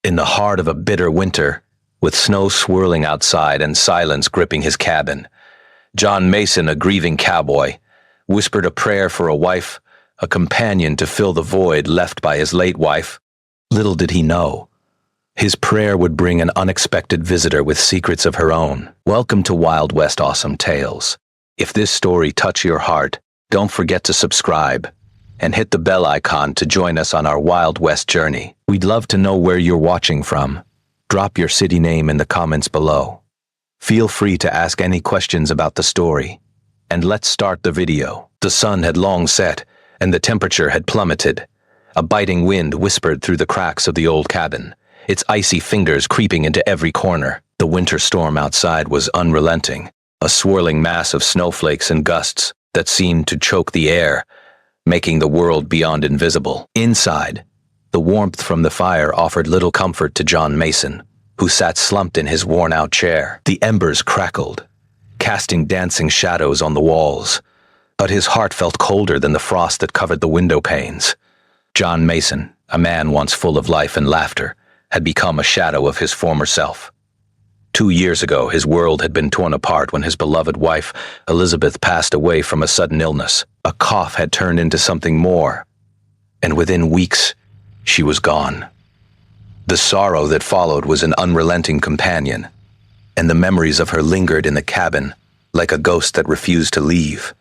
In the heart of a bitter winter, with snow swirling outside and silence gripping his cabin, John Mason, a grieving cowboy, whispered a prayer for a wife, a companion to fill the void left by his late wife. Little did he know, his prayer would bring an unexpected visitor with secrets of her own. Welcome to Wild West Awesome Tales. If this story touched your heart, don't forget to subscribe and hit the bell icon to join us on our Wild West journey. We'd love to know where you're watching from. Drop your city name in the comments below. Feel free to ask any questions about the story. And let's start the video. The sun had long set, and the temperature had plummeted. A biting wind whispered through the cracks of the old cabin, its icy fingers creeping into every corner. The winter storm outside was unrelenting, a swirling mass of snowflakes and gusts that seemed to choke the air, making the world beyond invisible. Inside, the warmth from the fire offered little comfort to John Mason, who sat slumped in his worn-out chair. The embers crackled, casting dancing shadows on the walls, but his heart felt colder than the frost that covered the window panes. John Mason, a man once full of life and laughter, had become a shadow of his former self. 2 years ago, his world had been torn apart when his beloved wife, Elizabeth, passed away from a sudden illness. A cough had turned into something more, and within weeks, she was gone. The sorrow that followed was an unrelenting companion, and the memories of her lingered in the cabin like a ghost that refused to leave.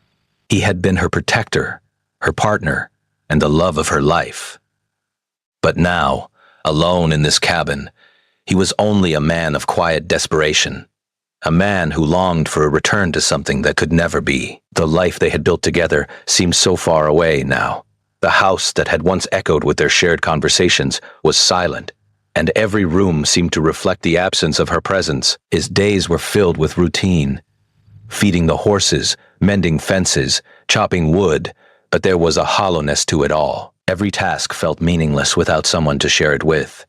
He had been her protector, her partner, and the love of her life. But now, alone in this cabin, he was only a man of quiet desperation, a man who longed for a return to something that could never be. The life they had built together seemed so far away now. The house that had once echoed with their shared conversations was silent, and every room seemed to reflect the absence of her presence. His days were filled with routine, feeding the horses, mending fences, chopping wood, but there was a hollowness to it all. Every task felt meaningless without someone to share it with.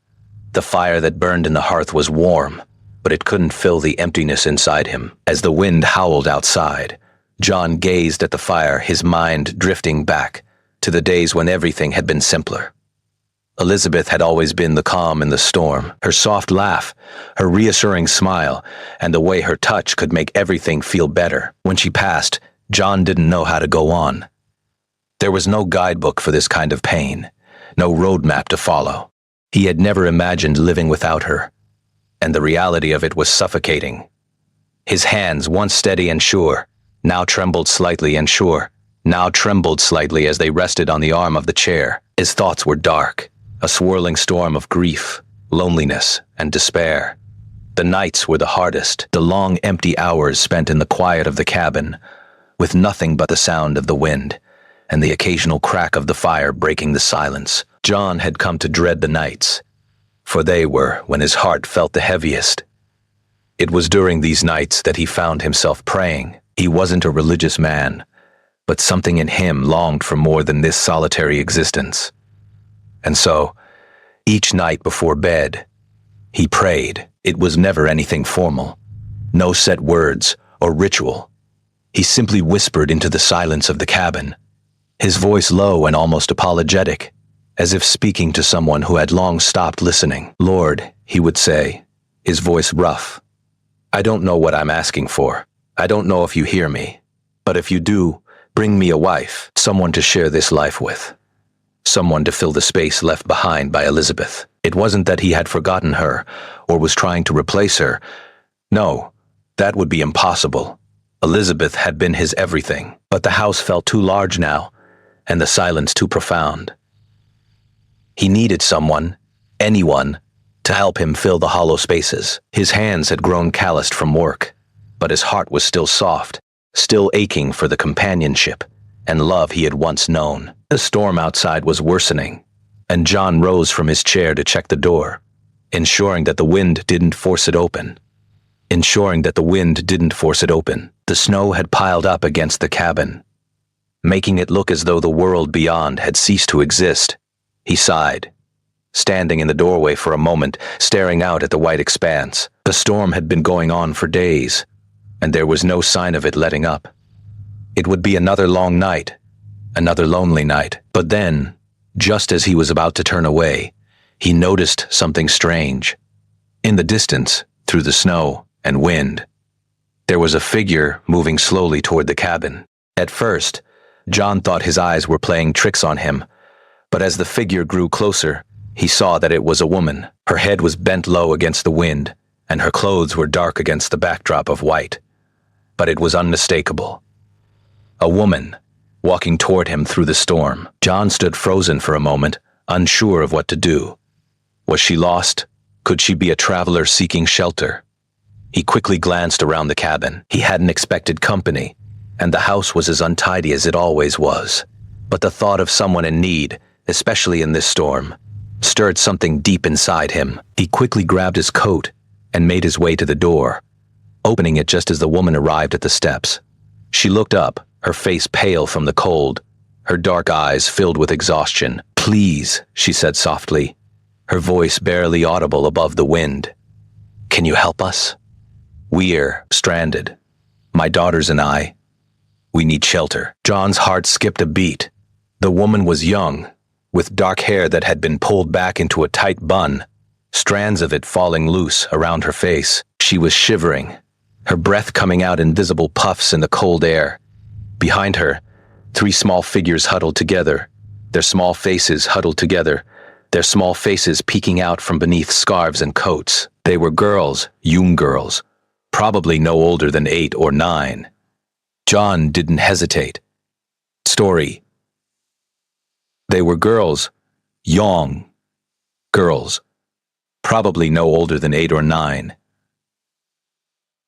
The fire that burned in the hearth was warm, but it couldn't fill the emptiness inside him. As the wind howled outside, John gazed at the fire, his mind drifting back to the days when everything had been simpler. Elizabeth had always been the calm in the storm, her soft laugh, her reassuring smile, and the way her touch could make everything feel better. When she passed, John didn't know how to go on. There was no guidebook for this kind of pain, no roadmap to follow. He had never imagined living without her, and the reality of it was suffocating. His hands, once steady and sure, now trembled slightly as they rested on the arm of the chair. His thoughts were dark, a swirling storm of grief, loneliness, and despair. The nights were the hardest, the long, empty hours spent in the quiet of the cabin, with nothing but the sound of the wind and the occasional crack of the fire breaking the silence. John had come to dread the nights, for they were when his heart felt the heaviest. It was during these nights that he found himself praying. He wasn't a religious man, but something in him longed for more than this solitary existence. And so, each night before bed, he prayed. It was never anything formal, no set words or ritual. He simply whispered into the silence of the cabin, his voice low and almost apologetic, as if speaking to someone who had long stopped listening. "Lord," he would say, his voice rough, "I don't know what I'm asking for. I don't know if you hear me. But if you do, bring me a wife, someone to share this life with. Someone to fill the space left behind by Elizabeth." It wasn't that he had forgotten her or was trying to replace her. No, that would be impossible. Elizabeth had been his everything, but the house felt too large now, and the silence too profound. He needed someone, anyone, to help him fill the hollow spaces. His hands had grown calloused from work, but his heart was still soft, still aching for the companionship and love he had once known. The storm outside was worsening, and John rose from his chair to check the door, ensuring that the wind didn't force it open. The snow had piled up against the cabin, making it look as though the world beyond had ceased to exist. He sighed, standing in the doorway for a moment, staring out at the white expanse. The storm had been going on for days, and there was no sign of it letting up. It would be another long night, another lonely night. But then, just as he was about to turn away, he noticed something strange. In the distance, through the snow and wind, there was a figure moving slowly toward the cabin. At first, John thought his eyes were playing tricks on him, but as the figure grew closer, he saw that it was a woman. Her head was bent low against the wind, and her clothes were dark against the backdrop of white. But it was unmistakable. A woman, walking toward him through the storm. John stood frozen for a moment, unsure of what to do. Was she lost? Could she be a traveler seeking shelter? He quickly glanced around the cabin. He hadn't expected company, and the house was as untidy as it always was. But the thought of someone in need, especially in this storm, stirred something deep inside him. He quickly grabbed his coat and made his way to the door, opening it just as the woman arrived at the steps. She looked up, her face pale from the cold, her dark eyes filled with exhaustion. "Please," she said softly, her voice barely audible above the wind. "Can you help us? We're stranded. My daughters and I. We need shelter." John's heart skipped a beat. The woman was young, with dark hair that had been pulled back into a tight bun, strands of it falling loose around her face. She was shivering, her breath coming out in visible puffs in the cold air. Behind her, 3 small figures huddled together, their small faces huddled together, their small faces peeking out from beneath scarves and coats. They were girls, young girls, probably no older than 8 or 9. John didn't hesitate. Story. They were girls, young girls, probably no older than 8 or 9.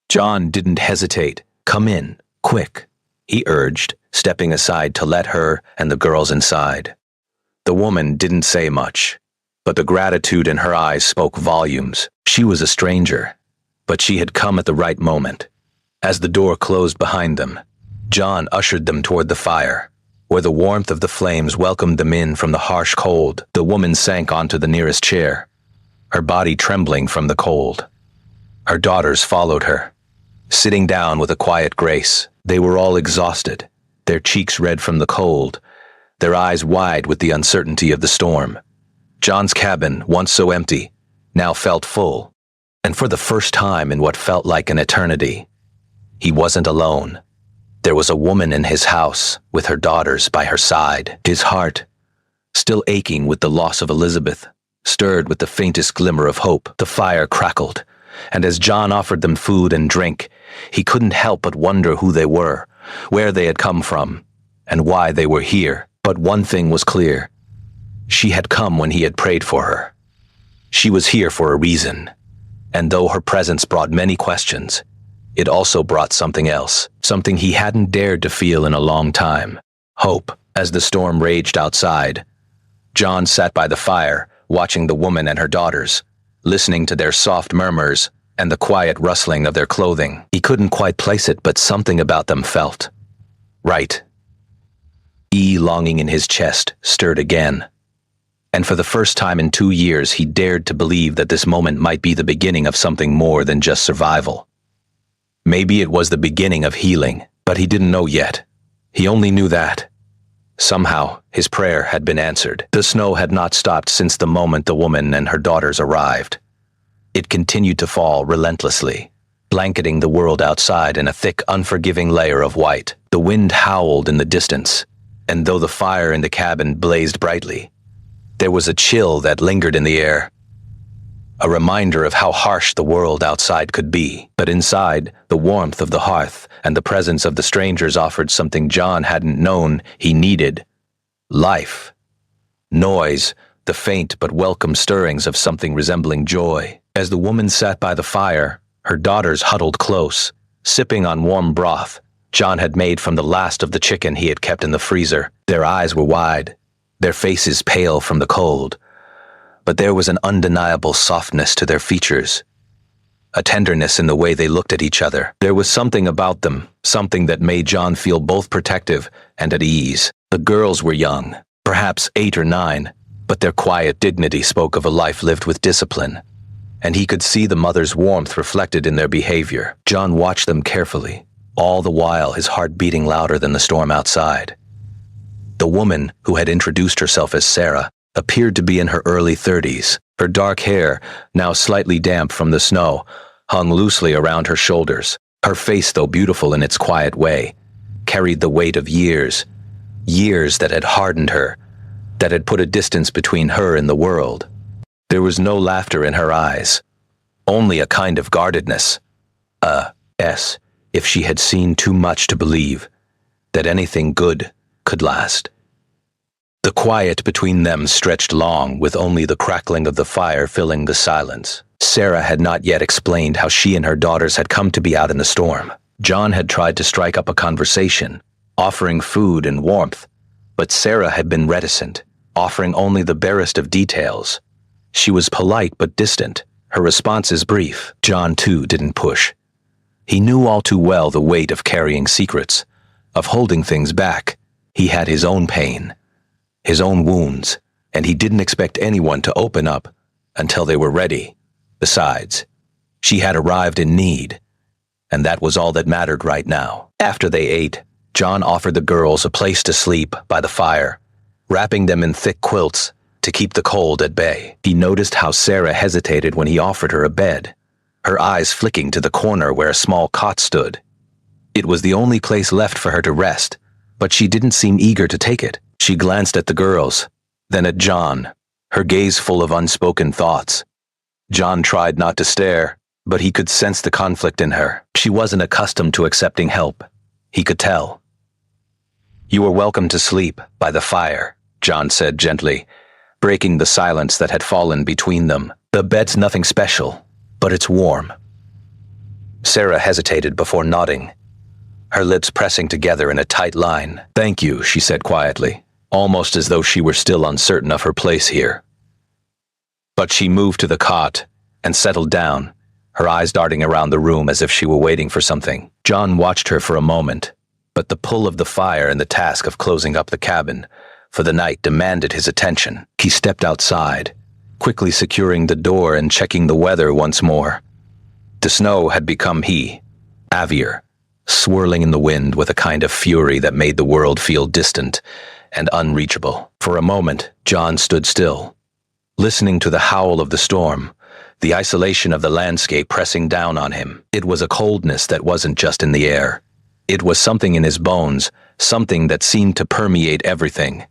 John didn't hesitate. "Come in, quick," he urged, stepping aside to let her and the girls inside. The woman didn't say much, but the gratitude in her eyes spoke volumes. She was a stranger, but she had come at the right moment. As the door closed behind them, John ushered them toward the fire, where the warmth of the flames welcomed them in from the harsh cold. The woman sank onto the nearest chair, her body trembling from the cold. Her daughters followed her, sitting down with a quiet grace. They were all exhausted, their cheeks red from the cold, their eyes wide with the uncertainty of the storm. John's cabin, once so empty, now felt full, and for the first time in what felt like an eternity, he wasn't alone. There was a woman in his house, with her daughters by her side. His heart, still aching with the loss of Elizabeth, stirred with the faintest glimmer of hope. The fire crackled, and as John offered them food and drink, he couldn't help but wonder who they were, where they had come from, and why they were here. But one thing was clear. She had come when he had prayed for her. She was here for a reason, and though her presence brought many questions, it also brought something else, something he hadn't dared to feel in a long time. Hope. As the storm raged outside, John sat by the fire, watching the woman and her daughters, listening to their soft murmurs and the quiet rustling of their clothing. He couldn't quite place it, but something about them felt right. Longing in his chest stirred again. And for the first time in 2 years, he dared to believe that this moment might be the beginning of something more than just survival. Maybe it was the beginning of healing, but he didn't know yet. He only knew that somehow his prayer had been answered. The snow had not stopped since the moment the woman and her daughters arrived. It continued to fall relentlessly, blanketing the world outside in a thick, unforgiving layer of white. The wind howled in the distance, and though the fire in the cabin blazed brightly, there was a chill that lingered in the air, a reminder of how harsh the world outside could be. But inside, the warmth of the hearth and the presence of the strangers offered something John hadn't known he needed: life. Noise, the faint but welcome stirrings of something resembling joy. As the woman sat by the fire, her daughters huddled close, sipping on warm broth John had made from the last of the chicken he had kept in the freezer. Their eyes were wide, their faces pale from the cold, but there was an undeniable softness to their features, a tenderness in the way they looked at each other. There was something about them, something that made John feel both protective and at ease. The girls were young, perhaps 8 or 9, but their quiet dignity spoke of a life lived with discipline, and he could see the mother's warmth reflected in their behavior. John watched them carefully, all the while his heart beating louder than the storm outside. The woman, who had introduced herself as Sarah, appeared to be in her early 30s. Her dark hair, now slightly damp from the snow, hung loosely around her shoulders. Her face, though beautiful in its quiet way, carried the weight of years, years that had hardened her, that had put a distance between her and the world. There was no laughter in her eyes, only a kind of guardedness. If she had seen too much to believe that anything good could last. The quiet between them stretched long, with only the crackling of the fire filling the silence. Sarah had not yet explained how she and her daughters had come to be out in the storm. John had tried to strike up a conversation, offering food and warmth, but Sarah had been reticent, offering only the barest of details. She was polite but distant, her responses brief. John, too, didn't push. He knew all too well the weight of carrying secrets, of holding things back. He had his own pain, his own wounds, and he didn't expect anyone to open up until they were ready. Besides, she had arrived in need, and that was all that mattered right now. After they ate, John offered the girls a place to sleep by the fire, wrapping them in thick quilts to keep the cold at bay. He noticed how Sarah hesitated when he offered her a bed, her eyes flicking to the corner where a small cot stood. It was the only place left for her to rest, but she didn't seem eager to take it. She glanced at the girls, then at John, her gaze full of unspoken thoughts. John tried not to stare, but he could sense the conflict in her. She wasn't accustomed to accepting help. He could tell. "You are welcome to sleep by the fire," John said gently, breaking the silence that had fallen between them. "The bed's nothing special, but it's warm." Sarah hesitated before nodding, her lips pressing together in a tight line. "Thank you," she said quietly, almost as though she were still uncertain of her place here. But she moved to the cot and settled down, her eyes darting around the room as if she were waiting for something. John watched her for a moment, but the pull of the fire and the task of closing up the cabin for the night demanded his attention. He stepped outside, quickly securing the door and checking the weather once more. The snow had become heavier, swirling in the wind with a kind of fury that made the world feel distant and unreachable. For a moment, John stood still, listening to the howl of the storm, the isolation of the landscape pressing down on him. It was a coldness that wasn't just in the air. It was something in his bones, something that seemed to permeate everything.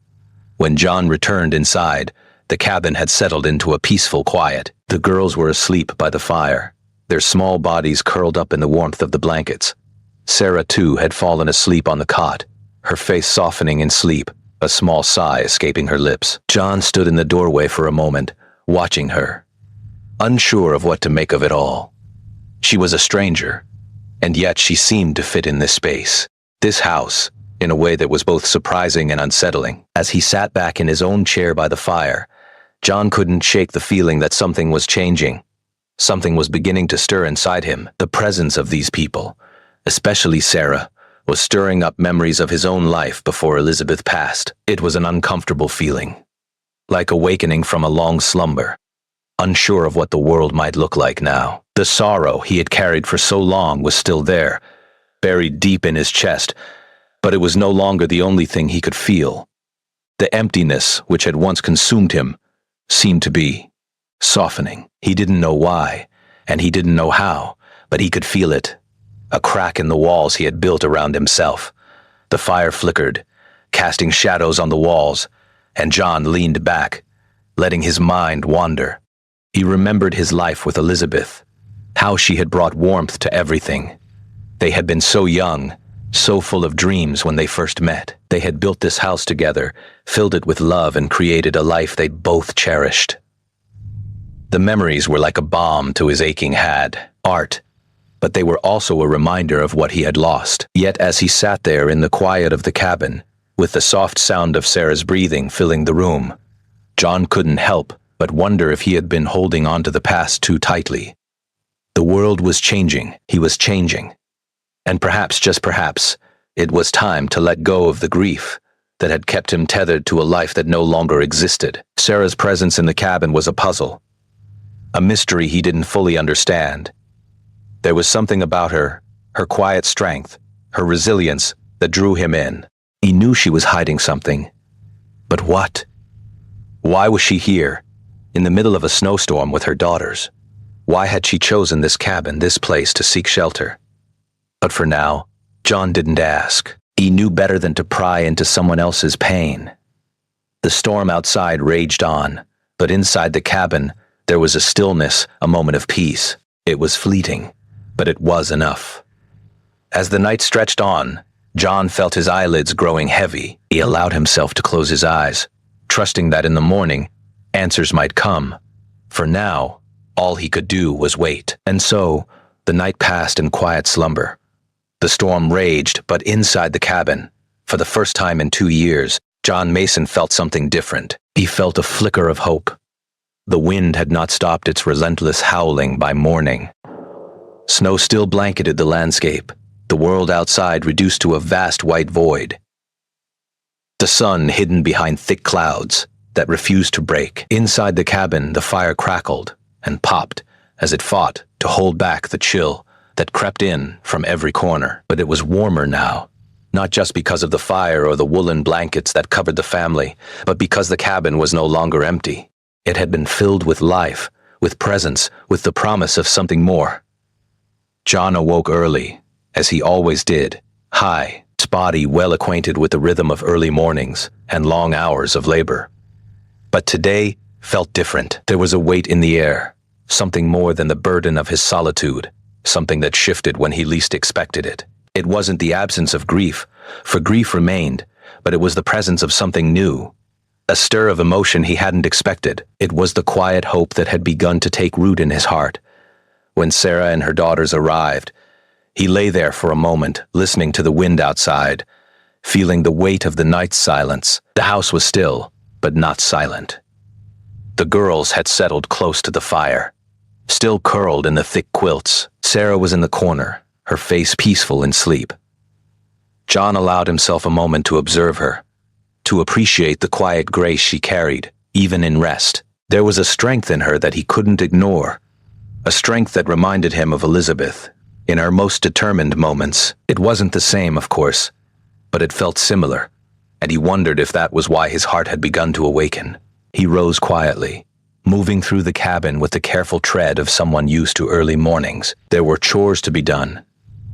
When John returned inside, the cabin had settled into a peaceful quiet. The girls were asleep by the fire, their small bodies curled up in the warmth of the blankets. Sarah, too, had fallen asleep on the cot, her face softening in sleep, a small sigh escaping her lips. John stood in the doorway for a moment, watching her, unsure of what to make of it all. She was a stranger, and yet she seemed to fit in this space, this house, in a way that was both surprising and unsettling. As he sat back in his own chair by the fire, John couldn't shake the feeling that something was changing. Something was beginning to stir inside him. The presence of these people, especially Sarah, was stirring up memories of his own life before Elizabeth passed. It was an uncomfortable feeling, like awakening from a long slumber, unsure of what the world might look like now. The sorrow he had carried for so long was still there, buried deep in his chest, but it was no longer the only thing he could feel. The emptiness which had once consumed him seemed to be softening. He didn't know why, and he didn't know how, but he could feel it. A crack in the walls he had built around himself. The fire flickered, casting shadows on the walls, and John leaned back, letting his mind wander. He remembered his life with Elizabeth, how she had brought warmth to everything. They had been so young, so full of dreams when they first met. They had built this house together, filled it with love, and created a life they both cherished. The memories were like a balm to his aching heart, but they were also a reminder of what he had lost. Yet as he sat there in the quiet of the cabin, with the soft sound of Sarah's breathing filling the room, John couldn't help but wonder if he had been holding on to the past too tightly. The world was changing, he was changing. And perhaps, just perhaps, it was time to let go of the grief that had kept him tethered to a life that no longer existed. Sarah's presence in the cabin was a puzzle, a mystery he didn't fully understand. There was something about her quiet strength, her resilience, that drew him in. He knew she was hiding something. But what? Why was she here, in the middle of a snowstorm with her daughters? Why had she chosen this cabin, this place, to seek shelter? But for now, John didn't ask. He knew better than to pry into someone else's pain. The storm outside raged on, but inside the cabin, there was a stillness, a moment of peace. It was fleeting, but it was enough. As the night stretched on, John felt his eyelids growing heavy. He allowed himself to close his eyes, trusting that in the morning, answers might come. For now, all he could do was wait. And so, the night passed in quiet slumber. The storm raged, but inside the cabin, for the first time in 2 years, John Mason felt something different. He felt a flicker of hope. The wind had not stopped its relentless howling by morning. Snow still blanketed the landscape, the world outside reduced to a vast white void. The sun hidden behind thick clouds that refused to break. Inside the cabin, the fire crackled and popped as it fought to hold back the chill that crept in from every corner. But it was warmer now, not just because of the fire or the woolen blankets that covered the family, but because the cabin was no longer empty. It had been filled with life, with presence, with the promise of something more. John awoke early, as he always did, high, his body well acquainted with the rhythm of early mornings and long hours of labor. But today felt different. There was a weight in the air, something more than the burden of his solitude, something that shifted when he least expected it. It wasn't the absence of grief, for grief remained, but it was the presence of something new, a stir of emotion he hadn't expected. It was the quiet hope that had begun to take root in his heart. When Sarah and her daughters arrived, he lay there for a moment, listening to the wind outside, feeling the weight of the night's silence. The house was still, but not silent. The girls had settled close to the fire, still curled in the thick quilts. Sarah was in the corner, her face peaceful in sleep. John allowed himself a moment to observe her, to appreciate the quiet grace she carried, even in rest. There was a strength in her that he couldn't ignore, a strength that reminded him of Elizabeth, in her most determined moments. It wasn't the same, of course, but it felt similar, and he wondered if that was why his heart had begun to awaken. He rose quietly, moving through the cabin with the careful tread of someone used to early mornings. There were chores to be done,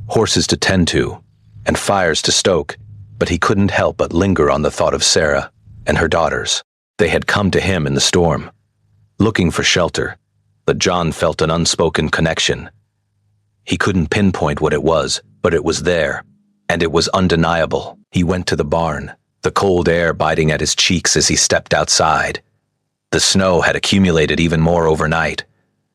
horses to tend to, and fires to stoke, but he couldn't help but linger on the thought of Sarah and her daughters. They had come to him in the storm, looking for shelter, but John felt an unspoken connection. He couldn't pinpoint what it was, but it was there, and it was undeniable. He went to the barn, the cold air biting at his cheeks as he stepped outside. The snow had accumulated even more overnight,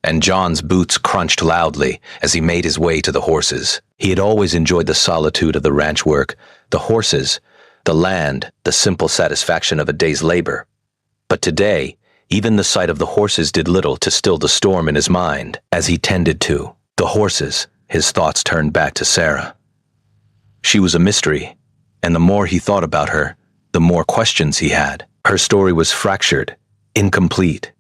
and John's boots crunched loudly as he made his way to the horses. He had always enjoyed the solitude of the ranch work, the horses, the land, the simple satisfaction of a day's labor. But today, even the sight of the horses did little to still the storm in his mind. As he tended to the horses, his thoughts turned back to Sarah. She was a mystery, and the more he thought about her, the more questions he had. Her story was fractured, incomplete.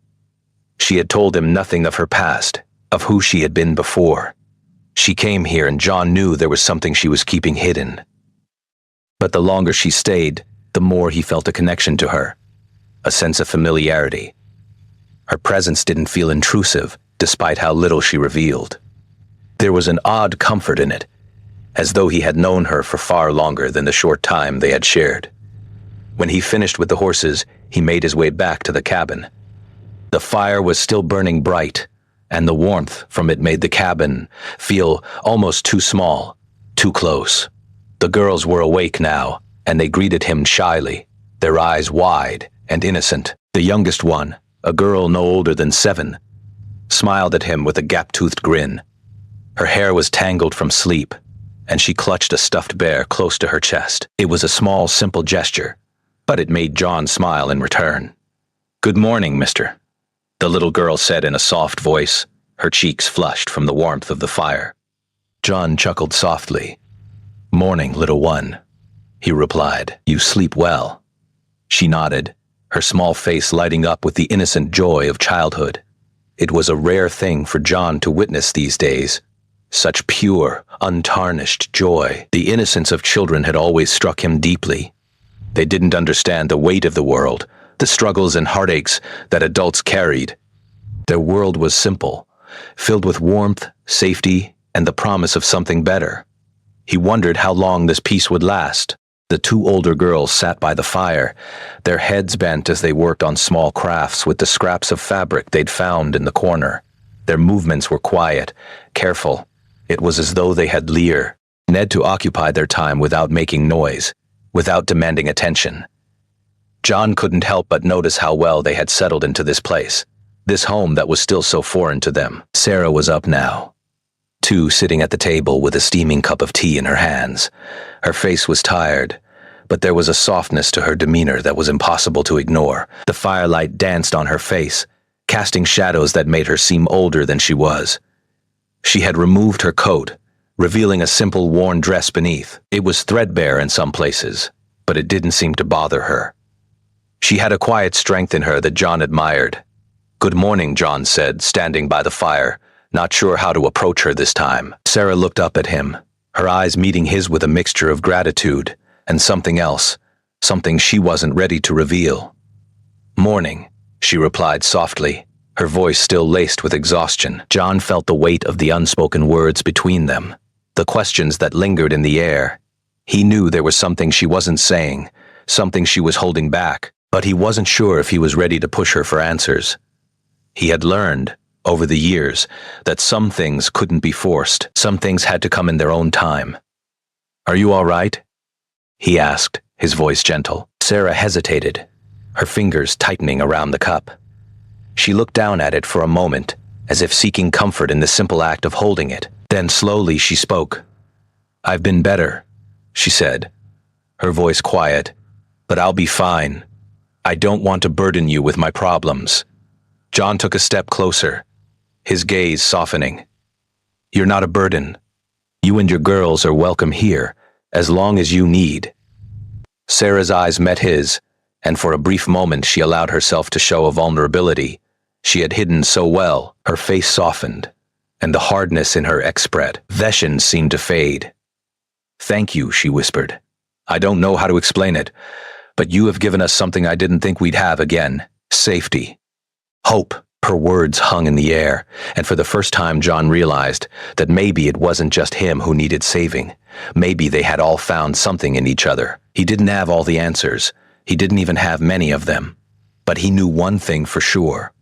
She had told him nothing of her past, of who she had been before. She came here and John knew there was something she was keeping hidden. But the longer she stayed, the more he felt a connection to her, a sense of familiarity. Her presence didn't feel intrusive, despite how little she revealed. There was an odd comfort in it, as though he had known her for far longer than the short time they had shared. When he finished with the horses, he made his way back to the cabin. The fire was still burning bright, and the warmth from it made the cabin feel almost too small, too close. The girls were awake now, and they greeted him shyly, their eyes wide and innocent. The youngest one, a girl no older than 7, smiled at him with a gap-toothed grin. Her hair was tangled from sleep, and she clutched a stuffed bear close to her chest. It was a small, simple gesture, but it made John smile in return. "Good morning, mister," the little girl said in a soft voice, her cheeks flushed from the warmth of the fire. John chuckled softly. "Morning, little one," he replied. "You sleep well." She nodded, her small face lighting up with the innocent joy of childhood. It was a rare thing for John to witness these days. Such pure, untarnished joy. The innocence of children had always struck him deeply. They didn't understand the weight of the world, the struggles and heartaches that adults carried. Their world was simple, filled with warmth, safety, and the promise of something better. He wondered how long this peace would last. The two older girls sat by the fire, their heads bent as they worked on small crafts with the scraps of fabric they'd found in the corner. Their movements were quiet, careful. It was as though they had leisure to occupy their time without making noise, without demanding attention. John couldn't help but notice how well they had settled into this place, this home that was still so foreign to them. Sarah was up now, too, sitting at the table with a steaming cup of tea in her hands. Her face was tired, but there was a softness to her demeanor that was impossible to ignore. The firelight danced on her face, casting shadows that made her seem older than she was. She had removed her coat, revealing a simple worn dress beneath. It was threadbare in some places, but it didn't seem to bother her. She had a quiet strength in her that John admired. "Good morning," John said, standing by the fire, not sure how to approach her this time. Sarah looked up at him, her eyes meeting his with a mixture of gratitude and something else, something she wasn't ready to reveal. "Morning," she replied softly, her voice still laced with exhaustion. John felt the weight of the unspoken words between them, the questions that lingered in the air. He knew there was something she wasn't saying, something she was holding back, but he wasn't sure if he was ready to push her for answers. He had learned, over the years, that some things couldn't be forced. Some things had to come in their own time. "Are you all right?" he asked, his voice gentle. Sarah hesitated, her fingers tightening around the cup. She looked down at it for a moment, as if seeking comfort in the simple act of holding it. Then slowly she spoke. "I've been better," she said, her voice quiet, "but I'll be fine. I don't want to burden you with my problems." John took a step closer, his gaze softening. "You're not a burden. You and your girls are welcome here, as long as you need." Sarah's eyes met his, and for a brief moment she allowed herself to show a vulnerability she had hidden so well. Her face softened, and the hardness in her expression seemed to fade. "Thank you," she whispered. "I don't know how to explain it, but you have given us something I didn't think we'd have again. Safety. Hope." Her words hung in the air, and for the first time John realized that maybe it wasn't just him who needed saving. Maybe they had all found something in each other. He didn't have all the answers. He didn't even have many of them. But he knew one thing for sure.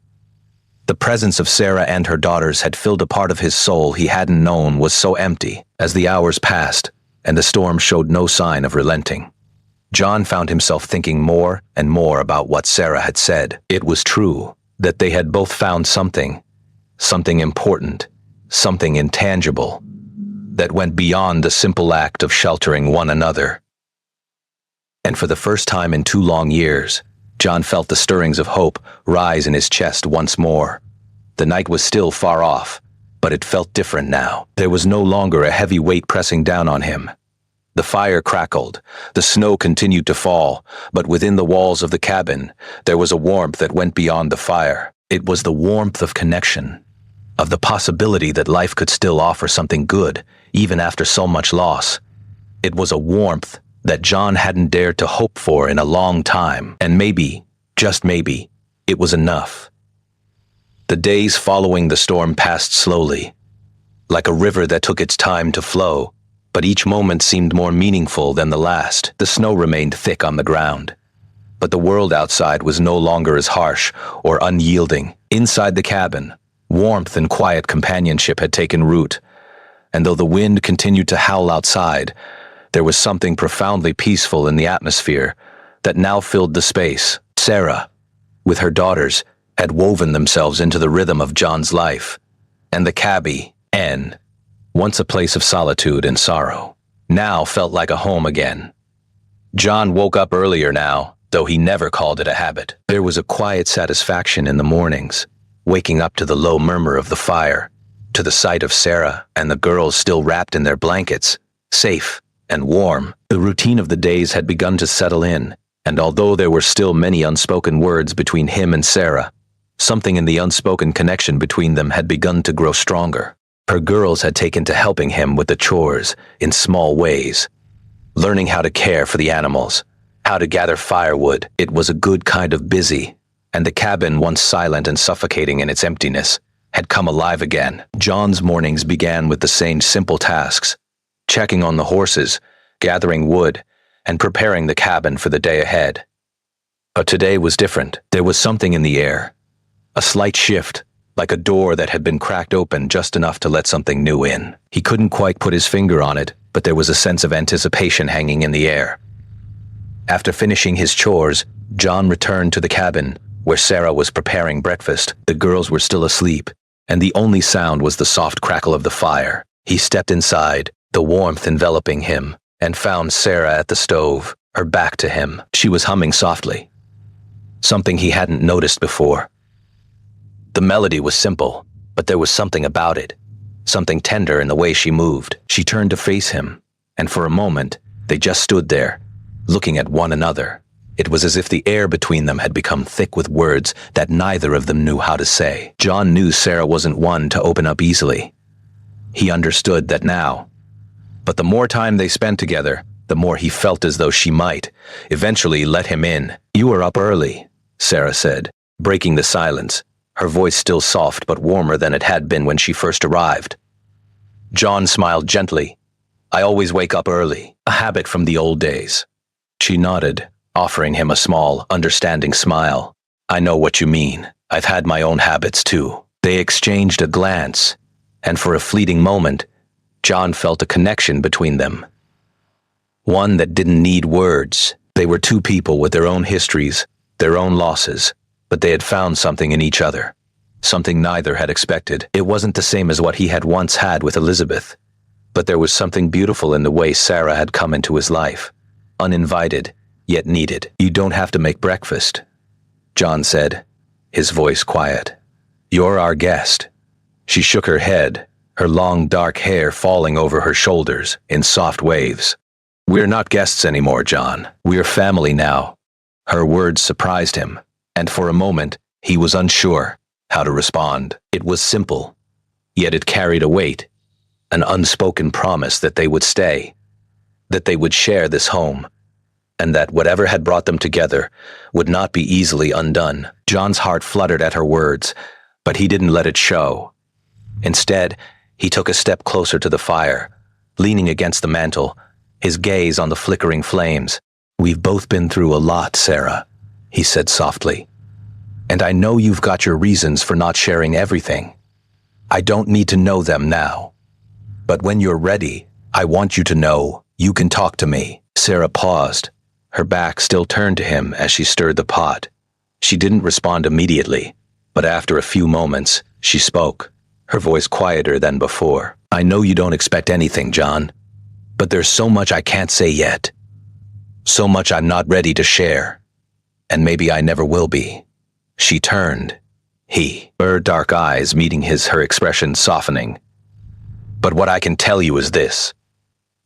The presence of Sarah and her daughters had filled a part of his soul he hadn't known was so empty. As the hours passed, and the storm showed no sign of relenting, John found himself thinking more and more about what Sarah had said. It was true that they had both found something important, something intangible, that went beyond the simple act of sheltering one another. And for the first time in 2 long years, John felt the stirrings of hope rise in his chest once more. The night was still far off, but it felt different now. There was no longer a heavy weight pressing down on him. The fire crackled, the snow continued to fall, but within the walls of the cabin, there was a warmth that went beyond the fire. It was the warmth of connection, of the possibility that life could still offer something good, even after so much loss. It was a warmth that John hadn't dared to hope for in a long time, and maybe, just maybe, it was enough. The days following the storm passed slowly, like a river that took its time to flow, but each moment seemed more meaningful than the last. The snow remained thick on the ground, but the world outside was no longer as harsh or unyielding. Inside the cabin, warmth and quiet companionship had taken root, and though the wind continued to howl outside, there was something profoundly peaceful in the atmosphere that now filled the space. Sarah, with her daughters, had woven themselves into the rhythm of John's life, and the cabby, N, once a place of solitude and sorrow, now felt like a home again. John woke up earlier now, though he never called it a habit. There was a quiet satisfaction in the mornings, waking up to the low murmur of the fire, to the sight of Sarah and the girls still wrapped in their blankets, safe and warm. The routine of the days had begun to settle in, and although there were still many unspoken words between him and Sarah, something in the unspoken connection between them had begun to grow stronger. Her girls had taken to helping him with the chores in small ways, learning how to care for the animals, how to gather firewood. It was a good kind of busy, and the cabin, once silent and suffocating in its emptiness, had come alive again. John's mornings began with the same simple tasks: checking on the horses, gathering wood, and preparing the cabin for the day ahead. But today was different. There was something in the air, a slight shift, like a door that had been cracked open just enough to let something new in. He couldn't quite put his finger on it, but there was a sense of anticipation hanging in the air. After finishing his chores, John returned to the cabin, where Sarah was preparing breakfast. The girls were still asleep, and the only sound was the soft crackle of the fire. He stepped inside, the warmth enveloping him, and found Sarah at the stove, her back to him. She was humming softly, something he hadn't noticed before. The melody was simple, but there was something about it, something tender in the way she moved. She turned to face him, and for a moment, they just stood there, looking at one another. It was as if the air between them had become thick with words that neither of them knew how to say. John knew Sarah wasn't one to open up easily. He understood that now. But the more time they spent together, the more he felt as though she might eventually let him in. "You were up early," Sarah said, breaking the silence, her voice still soft but warmer than it had been when she first arrived. John smiled gently. "I always wake up early, a habit from the old days." She nodded, offering him a small, understanding smile. "I know what you mean. I've had my own habits too." They exchanged a glance, and for a fleeting moment, John felt a connection between them. One that didn't need words. They were two people with their own histories, their own losses, but they had found something in each other, something neither had expected. It wasn't the same as what he had once had with Elizabeth, but there was something beautiful in the way Sarah had come into his life, uninvited, yet needed. "You don't have to make breakfast," John said, his voice quiet. "You're our guest." She shook her head, her long dark hair falling over her shoulders in soft waves. "We're not guests anymore, John. We're family now." Her words surprised him, and for a moment, he was unsure how to respond. It was simple, yet it carried a weight, an unspoken promise that they would stay, that they would share this home, and that whatever had brought them together would not be easily undone. John's heart fluttered at her words, but he didn't let it show. Instead, he took a step closer to the fire, leaning against the mantel, his gaze on the flickering flames. "We've both been through a lot, Sarah," he said softly. "And I know you've got your reasons for not sharing everything. I don't need to know them now. But when you're ready, I want you to know you can talk to me." Sarah paused, her back still turned to him as she stirred the pot. She didn't respond immediately, but after a few moments, she spoke, her voice quieter than before. "I know you don't expect anything, John, but there's so much I can't say yet. So much I'm not ready to share. And maybe I never will be." She turned, her dark eyes meeting her expression softening. "But what I can tell you is this.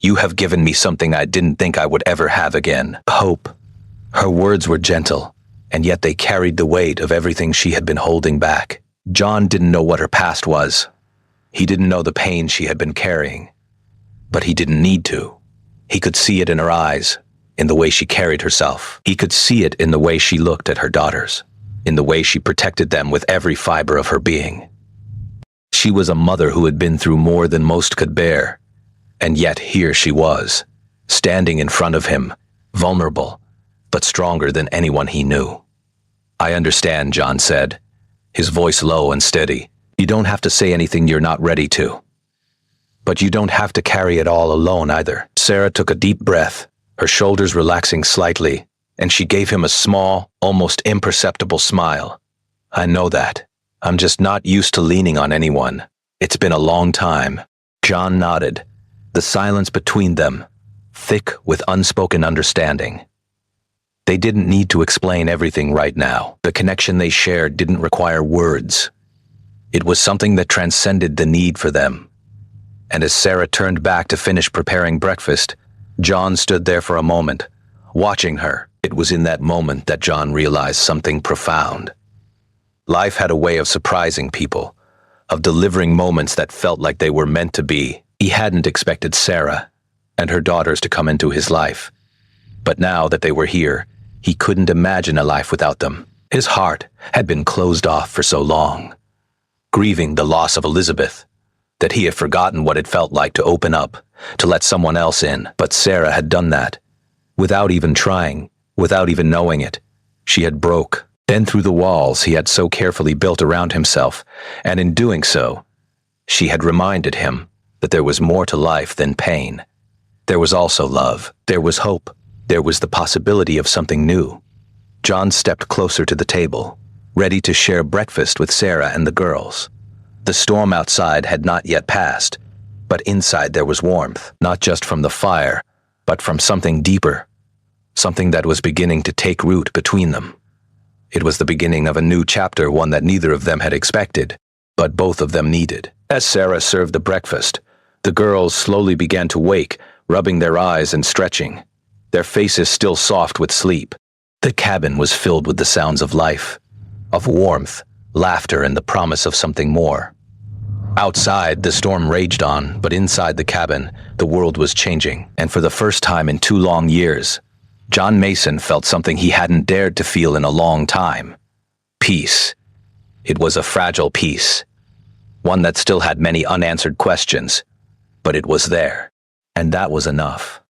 You have given me something I didn't think I would ever have again. Hope." Her words were gentle, and yet they carried the weight of everything she had been holding back. John didn't know what her past was. He didn't know the pain she had been carrying. But he didn't need to. He could see it in her eyes, in the way she carried herself. He could see it in the way she looked at her daughters, in the way she protected them with every fiber of her being. She was a mother who had been through more than most could bear, and yet here she was, standing in front of him, vulnerable, but stronger than anyone he knew. "I understand," John said, his voice low and steady. "You don't have to say anything you're not ready to. But you don't have to carry it all alone either." Sarah took a deep breath, her shoulders relaxing slightly, and she gave him a small, almost imperceptible smile. "I know that. I'm just not used to leaning on anyone. It's been a long time." John nodded, the silence between them, thick with unspoken understanding. They didn't need to explain everything right now. The connection they shared didn't require words. It was something that transcended the need for them. And as Sarah turned back to finish preparing breakfast, John stood there for a moment, watching her. It was in that moment that John realized something profound. Life had a way of surprising people, of delivering moments that felt like they were meant to be. He hadn't expected Sarah and her daughters to come into his life. But now that they were here, he couldn't imagine a life without them. His heart had been closed off for so long, grieving the loss of Elizabeth, that he had forgotten what it felt like to open up, to let someone else in. But Sarah had done that. Without even trying, without even knowing it, she had broke. Then through the walls he had so carefully built around himself, and in doing so, she had reminded him that there was more to life than pain. There was also love. There was hope. There was the possibility of something new. John stepped closer to the table, ready to share breakfast with Sarah and the girls. The storm outside had not yet passed, but inside there was warmth, not just from the fire, but from something deeper, something that was beginning to take root between them. It was the beginning of a new chapter, one that neither of them had expected, but both of them needed. As Sarah served the breakfast, the girls slowly began to wake, rubbing their eyes and stretching, their faces still soft with sleep. The cabin was filled with the sounds of life, of warmth, laughter, and the promise of something more. Outside, the storm raged on, but inside the cabin, the world was changing, and for the first time in 2 long years, John Mason felt something he hadn't dared to feel in a long time. Peace. It was a fragile peace, one that still had many unanswered questions, but it was there, and that was enough.